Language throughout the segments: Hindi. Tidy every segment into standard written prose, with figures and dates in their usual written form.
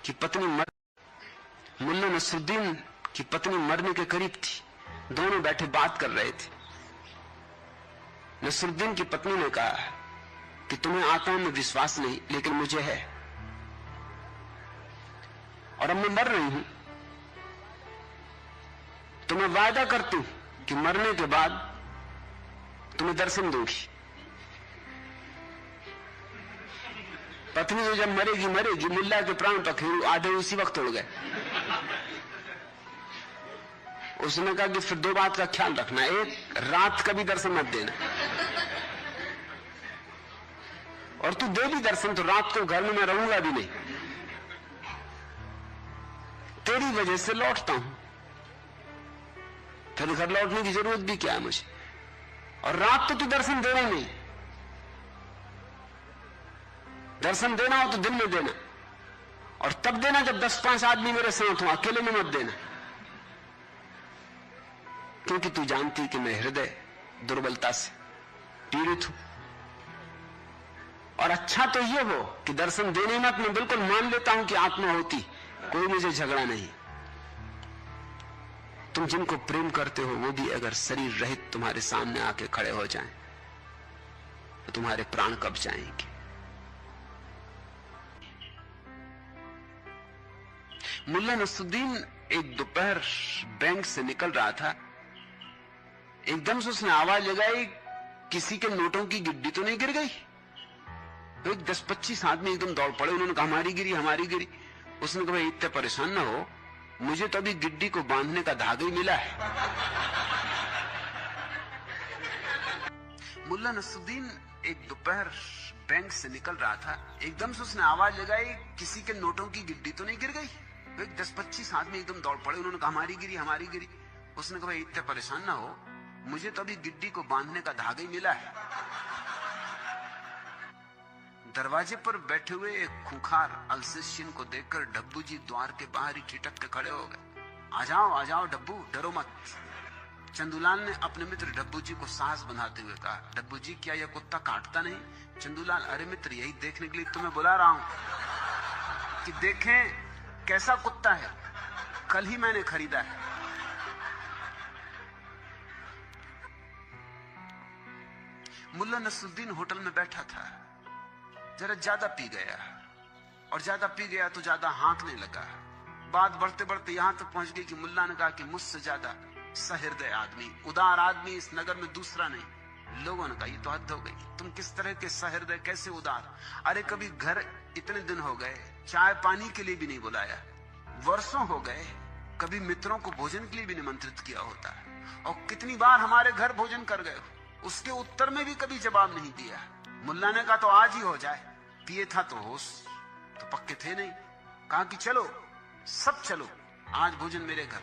कि मुल्ला नसरुद्दीन की पत्नी मरने के करीब थी। दोनों बैठे बात कर रहे थे। नसरुद्दीन की पत्नी ने कहा कि तुम्हें आत्माओं में विश्वास नहीं, लेकिन मुझे है, और अब मैं मर रही हूं, तो मैं वायदा करती हूं कि मरने के बाद तुम्हें दर्शन दूंगी। पत्नी जो जब मरेगी मरेगी, मुल्ला के प्राण पखेरु आधे उसी वक्त उड़ गए। उसने कहा कि फिर दो बात का ख्याल रखना, एक, रात कभी दर्शन मत देना, और तू दे भी दर्शन तो रात को घर में मैं रहूंगा भी नहीं, तेरी वजह से लौटता हूं, फिर घर लौटने की जरूरत भी क्या है मुझे, और रात तो तू दर्शन देना नहीं, दर्शन देना हो तो दिन में देना, और तब देना जब 10-5 आदमी मेरे साथ हो, अकेले में मत देना, क्योंकि तू जानती कि मैं हृदय दुर्बलता से पीड़ित हूं। और अच्छा तो ये हो कि दर्शन देने मत, मैं बिल्कुल मान लेता हूं कि आत्मा होती, कोई मुझे झगड़ा नहीं। तुम जिनको प्रेम करते हो वो भी अगर शरीर रहित तुम्हारे सामने आके खड़े हो जाएं तो तुम्हारे प्राण कब जाएंगे। मुल्ला नसरुद्दीन एक दोपहर बैंक से निकल रहा था। एकदम से उसने आवाज लगाई, किसी के नोटों की गिड्डी तो नहीं गिर गई। तो 10-25 आदमी एकदम दौड़ पड़े। उन्होंने कहा हमारी गिरी, हमारी गिरी। उसने कहा इतने परेशान ना हो, मुझे तो अभी गिड्डी को बांधने का धागा ही मिला है। मुल्ला नसरुद्दीन एक दोपहर बैंक से निकल रहा था। एकदम से उसने आवाज लगाई, किसी के नोटों की गिड्डी तो नहीं गिर गई। तो 10-25 आदमी एकदम दौड़ पड़े। उन्होंने कहा हमारी गिरी, हमारी गिरी। उसने कहा इतने परेशान ना हो, मुझे तो अभी गिड्डी को बांधने का धागा ही मिला है। दरवाजे पर बैठे हुए एक खूंखार अल्सेशियन को देखकर डब्बू जी द्वार के बाहर ही ठिठक के खड़े हो गए। आ जाओ डब्बू, डरो मत। चंदूलाल ने अपने मित्र डब्बू जी को साहस बंधाते हुए कहा, डब्बू जी क्या यह कुत्ता काटता नहीं? चंदूलाल, अरे मित्र, यही देखने के लिए तुम्हें बुला रहा हूं कि देखें कैसा कुत्ता है, कल ही मैंने खरीदा है। मुल्ला नसरुद्दीन होटल में बैठा था। जरा ज्यादा पी गया, और ज्यादा पी गया तो ज्यादा हाँकने लगा। बात बढ़ते बढ़ते यहां तक पहुंच गई कि मुल्ला ने कहा कि मुझसे ज्यादा सहृदय आदमी, उदार आदमी इस नगर में दूसरा नहीं। लोगों ने कहा ये तो हद हो गई, तुम किस तरह के सहृदय, कैसे उदार? अरे कभी घर इतने दिन हो गए चाय पानी के लिए भी नहीं बुलाया, वर्षों हो गए कभी मित्रों को भोजन के लिए भी निमंत्रित किया होता, और कितनी बार हमारे घर भोजन कर गए, उसके उत्तर में भी कभी जवाब नहीं दिया। मुल्ला ने कहा तो आज ही हो जाए। पिए था तो होश तो पक्के थे नहीं। कहा कि चलो, सब चलो, आज भोजन मेरे घर।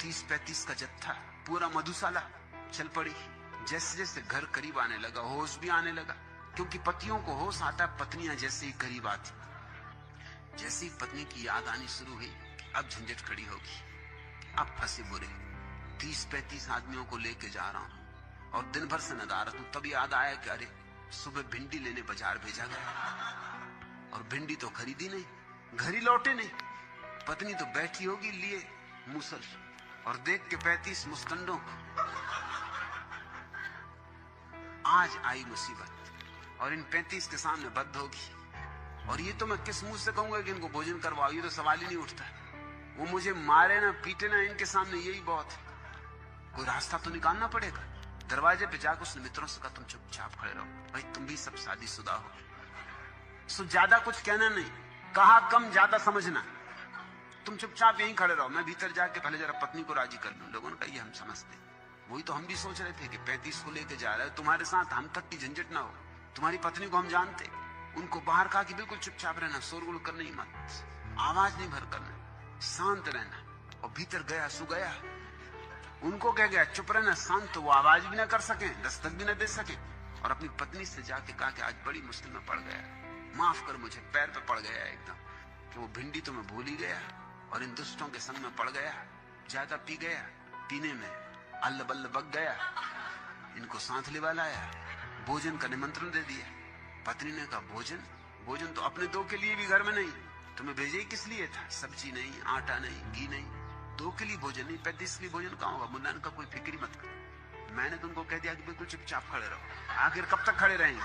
30-35 का जत्था, पूरा मधुशाला चल पड़ी। जैसे जैसे घर करीब आने लगा, होश भी आने लगा, क्योंकि पतियों को होश आता पत्नियां जैसे ही करीब आती। जैसे ही पत्नी की याद आनी शुरू हुई, अब झंझट खड़ी होगी, अब फंसे बुरे। 30-35 आदमियों को लेके जा रहा हूं और दिन भर से नदारत हूं। तब याद आया कि अरे सुबह भिंडी लेने बाजार भेजा गया, और भिंडी तो खरीदी नहीं, घर ही लौटे नहीं। पत्नी तो बैठी होगी लिए मूसल, और देख के 35 मुस्तंडों को। आज आई मुसीबत, और इन 35 के सामने बद्ध होगी। और ये तो मैं किस मुंह से कहूंगा कि इनको भोजन करवाओ, ये तो सवाल ही नहीं उठता। वो मुझे मारे ना पीटे ना, इनके सामने यही बहुत है। कोई रास्ता तो निकालना पड़ेगा। दरवाजे पे जाकर उसने मित्रों से कहा तुम चुपचाप खड़े रहो, भाई तुम भी सब शादीशुदा हो, सो ज्यादा कुछ कहना नहीं, कहा कम ज्यादा समझना, तुम चुपचाप यहीं खड़े रहो, मैं भीतर जाके पहले जरा पत्नी को राजी कर लूं। लोगों ने कहा ये हम समझते, वही तो हम भी सोच रहे थे कि 35 को लेके जा रहे हो, तुम्हारे साथ हम तक की झंझट ना हो। तुम्हारी पत्नी को हम जानते। उनको बाहर कहा कि बिल्कुल चुपचाप रहना, शोरगुल करना ही मत, आवाज नहीं भर करना, शांत रहना। और भीतर गया सो गया। उनको कह गया चुप रहना, शांत, तो वो आवाज भी ना कर सके, दस्तक भी ना दे सके। और अपनी पत्नी से जाके कहा कि आज बड़ी मुश्किल में पड़ गया, माफ कर मुझे, पैर पे पड़ गया एकदम, कि वो भिंडी तो मैं भूल ही गया और इन दुष्टों के संग में पड़ गया, ज्यादा पी गया, पीने में अल्ल बल्ल बग गया, इनको साथ लिवा लाया, भोजन का निमंत्रण दे दिया। पत्नी ने कहा भोजन? भोजन तो अपने दो के लिए भी घर में नहीं, तुम्हें भेजे ही किस लिए था? सब्जी नहीं, आटा नहीं, घी नहीं, 2 के लिए भोजन नहीं, 35 के लिए भोजन कहां होगा? मुल्ला ने कहा कोई फिक्र मत कर। मैंने तुमको कह दिया कि बिल्कुल चुपचाप खड़े रहो। आखिर कब तक खड़े रहेंगे?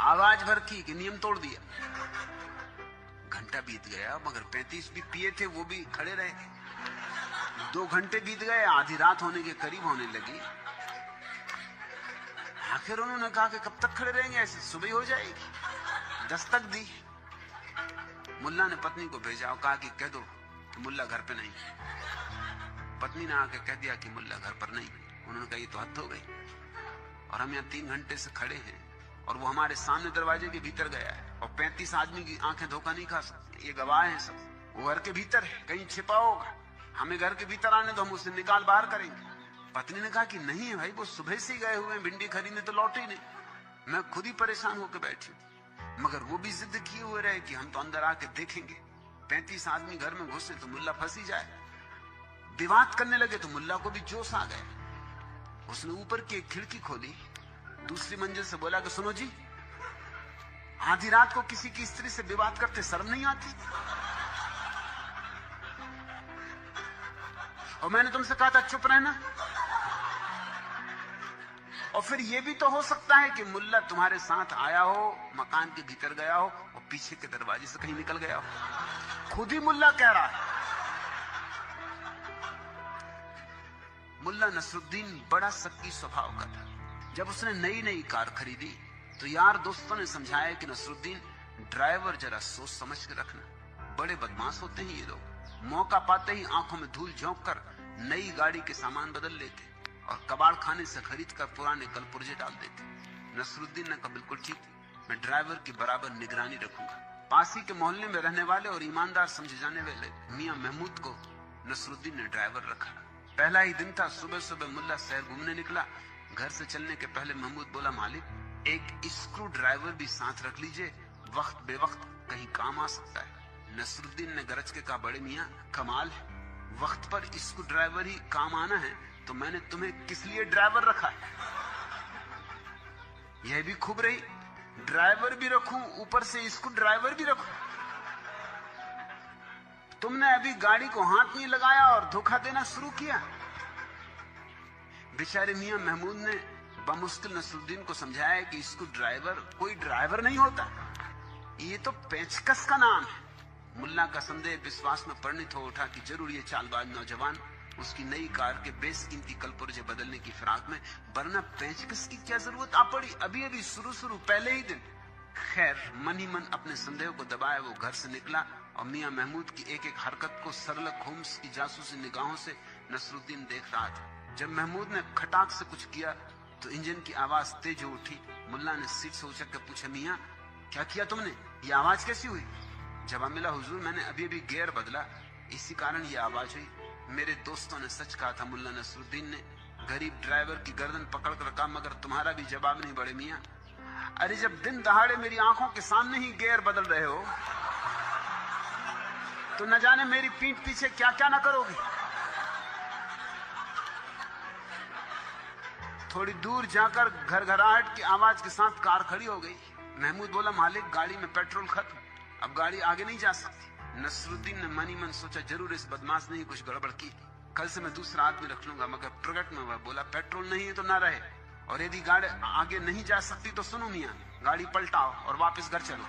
आवाज भर की कि नियम तोड़ दिया। घंटा बीत गया, मगर 35 भी पिए थे, वो भी खड़े रहे। 2 घंटे बीत गए, आधी रात होने के करीब होने लगी। आखिर उन्होंने कहा कि कब तक खड़े रहेंगे ऐसे, सुबह हो जाएगी। दस्तक दी। मुल्ला ने पत्नी को भेजा और कहा कि कह दो कि मुल्ला घर पे नहीं। पत्नी ने आके कह दिया कि मुल्ला घर पर नहीं। उन्होंने कहा ये तो हद हो गई, और हम यहाँ 3 घंटे से खड़े हैं और वो हमारे सामने दरवाजे के भीतर गया है, और 35 आदमी की आंखें धोखा नहीं खा सकती। ये गवाह है सब। वो घर के भीतर है, कहीं छिपा होगा। हमें घर के भीतर आने दो, हम उसे निकाल बाहर करेंगे। पत्नी ने कहा कि नहीं है भाई, वो सुबह से गए हुए हैं, भिंडी खरीदने तो लौटे ही नहीं। मैं खुद ही परेशान होकर बैठी, मगर वो भी जिद किए हुए रहे कि हम तो अंदर आके देखेंगे। 35 आदमी घर में घुसे तो मुल्ला फंस ही जाए। विवाद करने लगे तो मुल्ला को भी जोश आ गया। उसने ऊपर की एक खिड़की खोली, दूसरी मंजिल से बोला कि सुनो जी, आधी रात को किसी की स्त्री से विवाद करते शर्म नहीं आती? और मैंने तुमसे कहा था चुप रहना। और फिर यह भी तो हो सकता है कि मुल्ला तुम्हारे साथ आया हो, मकान के भीतर गया हो और पीछे के दरवाजे से कहीं निकल गया हो। खुद ही मुल्ला कह रहा है। मुल्ला नसरुद्दीन बड़ा शक्की स्वभाव का था। जब उसने नई नई कार खरीदी तो यार दोस्तों ने समझाया कि नसरुद्दीन, ड्राइवर जरा सोच समझ के रखना, बड़े बदमाश होते हैं ये लोग। मौका पाते ही आंखों में धूल झोंक कर नई गाड़ी के सामान बदल लेते और कबाड़ खाने से खरीद कर पुराने कल पुर्जे डाल देते। नसरुद्दीन ने कहा बिल्कुल ठीक, मैं ड्राइवर की बराबर निगरानी रखूंगा। पास ही के मोहल्ले में रहने वाले और ईमानदार समझे जाने वाले मियां महमूद को नसरुद्दीन ने ड्राइवर रखा। पहला ही दिन था। सुबह सुबह मुल्ला शहर घूमने निकला। घर से चलने के पहले महमूद बोला, मालिक एक स्क्रू ड्राइवर भी साथ रख लीजिए, वक्त बेवक्त कहीं काम आ सकता है। नसरुद्दीन ने गरज के कहा, बड़े मियां कमाल है, वक्त पर स्क्रू ड्राइवर ही काम आना है तो मैंने तुम्हें किस लिए ड्राइवर रखा है? यह भी खूब रही, ड्राइवर भी रखूं, ऊपर से स्क्रू ड्राइवर भी रखूं। तुमने अभी गाड़ी को हाथ नहीं लगाया और धोखा देना शुरू किया। बेचारे मियां महमूद ने बमुश्किल नसरुद्दीन को समझाया कि स्क्रू ड्राइवर कोई ड्राइवर नहीं होता, ये तो पेचकस का नाम है। मुल्ला का संदेह विश्वास में परिणत हो उठा कि जरूर ये चालबाज नौजवान उसकी नई कार के बेशकीमती कलपुर्जे बदलने की फिराक में, वरना पेचकस की क्या जरूरत आ पड़ी अभी अभी शुरू पहले ही दिन। खैर मन ही मन अपने संदेह को दबाए वो घर से निकला और मियां महमूद की एक एक हरकत को शर्लक होम्स की जासूसी निगाहों से नसरुद्दीन देख रहा था। जब महमूद ने खटाक से कुछ किया तो इंजन की आवाज तेज हो उठी। मुल्ला ने सीट से उछल कर पूछा, मियां क्या किया तुमने, ये आवाज कैसी हुई? जवाब मिला, हुजूर मैंने अभी अभी गियर बदला, इसी कारण ये आवाज हुई। मेरे दोस्तों ने सच कहा था, मुल्ला नसरुद्दीन ने गरीब ड्राइवर की गर्दन पकड़ कर रखा, मगर तुम्हारा भी जवाब नहीं बड़े मियां। अरे जब दिन दहाड़े मेरी आंखों के सामने ही गियर बदल रहे हो तो न जाने मेरी पीठ पीछे क्या क्या ना करोगे। थोड़ी दूर जाकर घरघराहट की आवाज के साथ कार खड़ी हो गई। महमूद बोला, मालिक गाड़ी में पेट्रोल खत्म, अब गाड़ी आगे नहीं जा सकती। नसरुद्दीन ने मनी मन सोचा, जरूर इस बदमाश ने ही कुछ गड़बड़ की, कल से मैं दूसरा आदमी रख लूंगा। मगर प्रकट में वह बोला, पेट्रोल नहीं है तो ना रहे, और यदि गाड़ी आगे नहीं जा सकती तो सुनो मियां, गाड़ी पलटाओ और वापस घर चलो।